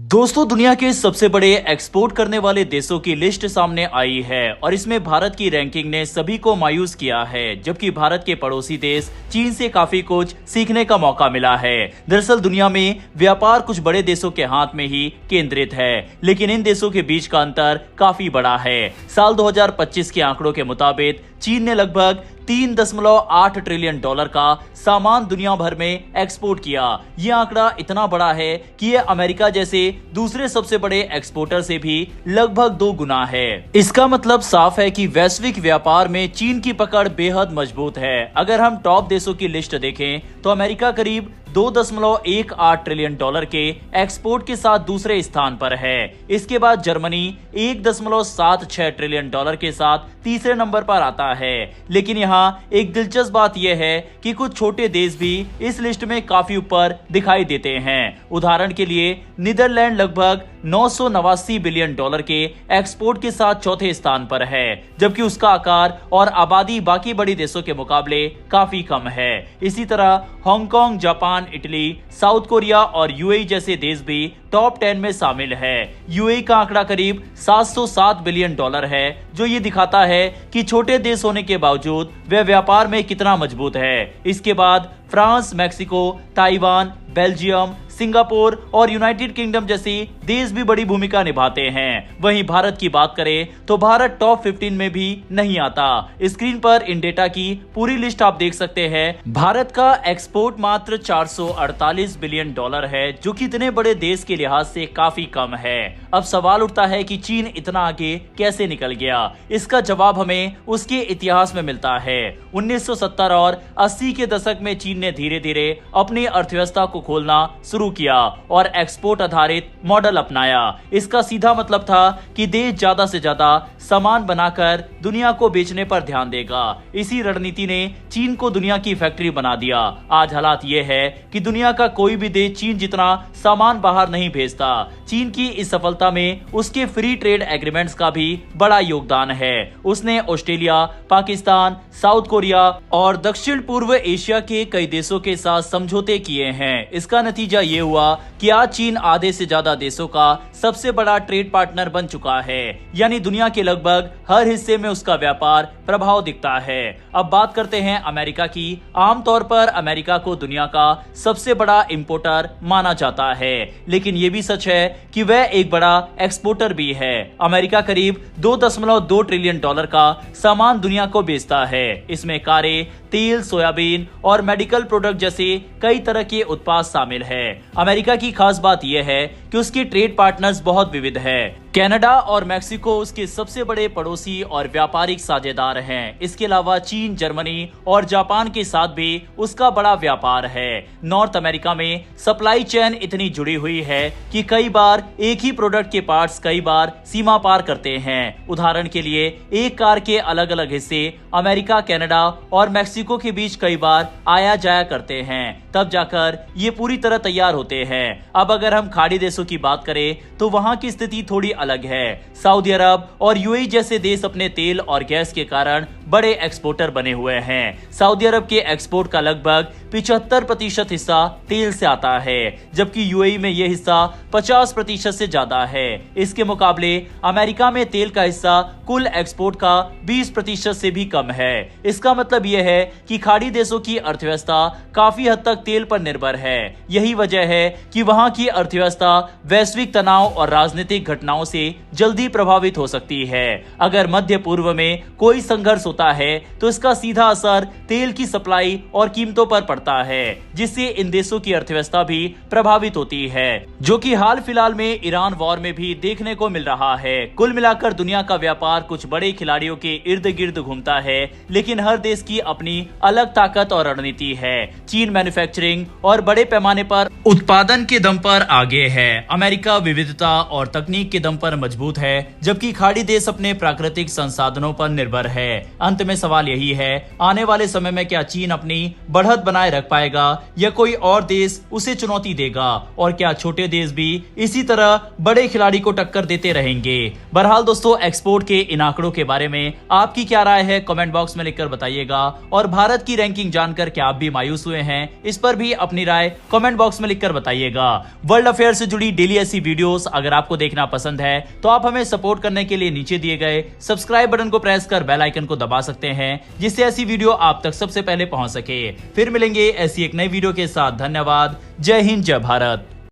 दोस्तों, दुनिया के सबसे बड़े एक्सपोर्ट करने वाले देशों की लिस्ट सामने आई है और इसमें भारत की रैंकिंग ने सभी को मायूस किया है, जबकि भारत के पड़ोसी देश चीन से काफी कुछ सीखने का मौका मिला है। दरअसल दुनिया में व्यापार कुछ बड़े देशों के हाथ में ही केंद्रित है, लेकिन इन देशों के बीच का अंतर काफी बड़ा है। साल 2025 के आंकड़ों के मुताबिक चीन ने लगभग 3.8 ट्रिलियन डॉलर का सामान दुनिया भर में एक्सपोर्ट किया। यह आंकड़ा इतना बड़ा है कि यह अमेरिका जैसे दूसरे सबसे बड़े एक्सपोर्टर से भी लगभग 2 गुना है। इसका मतलब साफ है कि वैश्विक व्यापार में चीन की पकड़ बेहद मजबूत है। अगर हम टॉप देशों की लिस्ट देखें तो अमेरिका करीब 2.18 ट्रिलियन डॉलर के एक्सपोर्ट के साथ दूसरे स्थान पर है। इसके बाद जर्मनी 1.76 ट्रिलियन डॉलर के साथ तीसरे नंबर पर आता है। लेकिन यहाँ एक दिलचस्प बात यह है कि कुछ छोटे देश भी इस लिस्ट में काफी ऊपर दिखाई देते हैं। उदाहरण के लिए नीदरलैंड लगभग 989 बिलियन डॉलर के एक्सपोर्ट के साथ चौथे स्थान पर है, जबकि उसका आकार और आबादी बाकी बड़ी देशों के मुकाबले काफी कम है। इसी तरह Hong Kong, Japan, Italy, south Korea और यूएई जैसे देश भी टॉप 10 में शामिल है। यूएई का आंकड़ा करीब 707 बिलियन डॉलर है, जो ये दिखाता है कि छोटे देश होने के बावजूद वे व्यापार में कितना मजबूत है। इसके बाद France, Mexico, Taiwan, Belgium, Singapore और यूनाइटेड किंगडम जैसे देश भी बड़ी भूमिका निभाते हैं। वहीं भारत की बात करें तो भारत टॉप 15 में भी नहीं आता। स्क्रीन पर इन डेटा की पूरी लिस्ट आप देख सकते हैं। भारत का एक्सपोर्ट मात्र 448 बिलियन डॉलर है, जो कि इतने बड़े देश के लिहाज से काफी कम है। अब सवाल उठता है कि चीन इतना आगे कैसे निकल गया। इसका जवाब हमें उसके इतिहास में मिलता है। 1970 और 80 के दशक में चीन ने धीरे धीरे अपनी अर्थव्यवस्था को खोलना शुरू किया और एक्सपोर्ट आधारित मॉडल अपनाया। इसका सीधा मतलब था कि देश ज्यादा से ज्यादा सामान बनाकर दुनिया को बेचने पर ध्यान देगा। इसी रणनीति ने चीन को दुनिया की फैक्ट्री बना दिया। आज हालात ये है कि दुनिया का कोई भी देश चीन जितना सामान बाहर नहीं भेजता। चीन की इस सफलता में उसके फ्री ट्रेड एग्रीमेंट्स का भी बड़ा योगदान है। उसने ऑस्ट्रेलिया, पाकिस्तान, साउथ कोरिया और दक्षिण पूर्व एशिया के कई देशों के साथ समझौते किए हैं। इसका नतीजा ये हुआ कि आज चीन आधे से ज्यादा देशों का सबसे बड़ा ट्रेड पार्टनर बन चुका है, यानी दुनिया के लगभग हर हिस्से में उसका व्यापार प्रभाव दिखता है। अब बात करते हैं अमेरिका की। आमतौर पर अमेरिका को दुनिया का सबसे बड़ा इंपोर्टर माना जाता है, लेकिन ये भी सच है कि वह एक बड़ा एक्सपोर्टर भी है। अमेरिका करीब 2.2 ट्रिलियन डॉलर का सामान दुनिया को बेचता है। इसमें कारें, तेल, सोयाबीन और मेडिकल प्रोडक्ट जैसे कई तरह के उत्पाद शामिल है। अमेरिका की खास बात यह है कि उसके ट्रेड पार्टनर्स बहुत विविध है। कनाडा और मेक्सिको उसके सबसे बड़े पड़ोसी और व्यापारिक साझेदार हैं। इसके अलावा चीन, जर्मनी और जापान के साथ भी उसका बड़ा व्यापार है। नॉर्थ अमेरिका में सप्लाई चेन इतनी जुड़ी हुई है कि कई बार एक ही प्रोडक्ट के पार्ट्स कई बार सीमा पार करते हैं। उदाहरण के लिए एक कार के अलग अलग हिस्से अमेरिका, कनाडा और मेक्सिको के बीच कई बार आया जाया करते हैं, तब जाकर ये पूरी तरह तैयार होते हैं। अब अगर हम खाड़ी देशों की बात करें तो वहां की स्थिति थोड़ी अलग है। सऊदी अरब और यूएई जैसे देश अपने तेल और गैस के कारण बड़े एक्सपोर्टर बने हुए हैं। सऊदी अरब के एक्सपोर्ट का लगभग 75% हिस्सा तेल से आता है, जबकि यूएई में यह हिस्सा 50% से ज्यादा है। इसके मुकाबले अमेरिका में तेल का हिस्सा कुल एक्सपोर्ट का 20% से भी कम है। इसका मतलब यह है कि खाड़ी देशों की अर्थव्यवस्था काफी हद तक तेल पर निर्भर है। यही वजह है कि वहां की अर्थव्यवस्था वैश्विक तनाव और राजनीतिक घटनाओं से जल्दी प्रभावित हो सकती है। अगर मध्य पूर्व में कोई संघर्ष होता है तो इसका सीधा असर तेल की सप्लाई और कीमतों पर पड़ता है, जिससे इन देशों की अर्थव्यवस्था भी प्रभावित होती है, जो कि हाल फिलहाल में ईरान वॉर में भी देखने को मिल रहा है। कुल मिलाकर दुनिया का व्यापार कुछ बड़े खिलाड़ियों के इर्द गिर्द घूमता है, लेकिन हर देश की अपनी अलग ताकत और रणनीति है। चीन मैन्युफैक्चरिंग और बड़े पैमाने पर उत्पादन के दम पर आगे है। अमेरिका विविधता और तकनीक के दम पर मजबूत है, जबकि खाड़ी देश अपने प्राकृतिक संसाधनों पर निर्भर है। अंत में सवाल यही है, आने वाले समय में क्या चीन अपनी बढ़त बनाए बनाए रख पाएगा या कोई और देश उसे चुनौती देगा, और क्या छोटे देश भी इसी तरह बड़े खिलाड़ी को टक्कर देते रहेंगे। बहरहाल दोस्तों, एक्सपोर्ट के इन आंकड़ों के बारे में आपकी क्या राय है, कमेंट बॉक्स में लिखकर बताइएगा। और भारत की रैंकिंग जानकर क्या आप भी मायूस हुए हैं, इस पर भी अपनी राय कमेंट बॉक्स में लिखकर बताइएगा। वर्ल्ड अफेयर से जुड़ी डेली ऐसी वीडियोस अगर आपको देखना पसंद है तो आप हमें सपोर्ट करने के लिए नीचे दिए गए सब्सक्राइब बटन को प्रेस कर बेल आइकन को दबा सकते हैं, जिससे ऐसी वीडियो आप तक सबसे पहले पहुंच सके। फिर मिलेंगे ऐसी एक नई वीडियो के साथ। धन्यवाद। जय हिंद, जय भारत।